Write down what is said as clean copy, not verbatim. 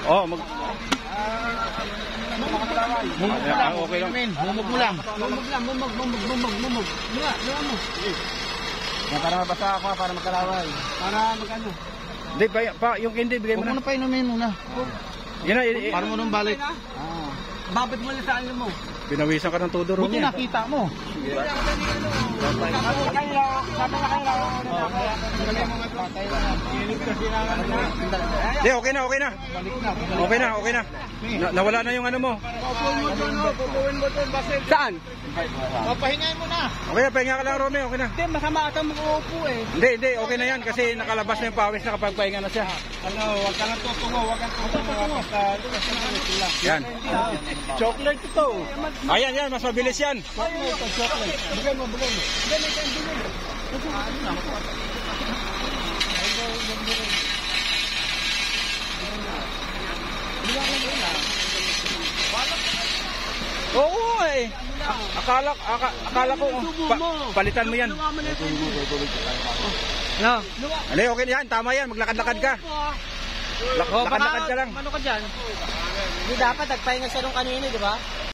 Oh, mag... Okay lang. Bumog mo lang. Bumog. Mula mo. Para mabasa ako, para magkalaway. Para magano. Hindi, pa, yung candy, bigay mo Huwag mo na. na pa inumin muna. Yan na, Para mo nung balik. Babad mo lang sa ano mo. pinawisan ka ng todo, Buti Romy. nakita mo. Hindi, okay na. Okay na. Nawala na yung ano mo. Pupuin mo doon, Basel. Saan? Papahingayin mo na. Okay na, pahinga ka lang, Romy. Okay na. Hindi, masama ata mo uupo eh. Hindi, okay na yan kasi nakalabas na yung pawis, nakapagpahinga na siya. Huwag ka nang tutungo. Yan. Chocolate ito. Ayan, mas mabilis yan. Bigyan mo. Oo eh. Akala ko palitan mo yan. No. Hindi, okay na yan. Tama yan. Maglakad-lakad ka. Lakad-lakad ka lang. Ano ka dyan? Hindi dapat, nagpahinga siya nung kanina, di ba?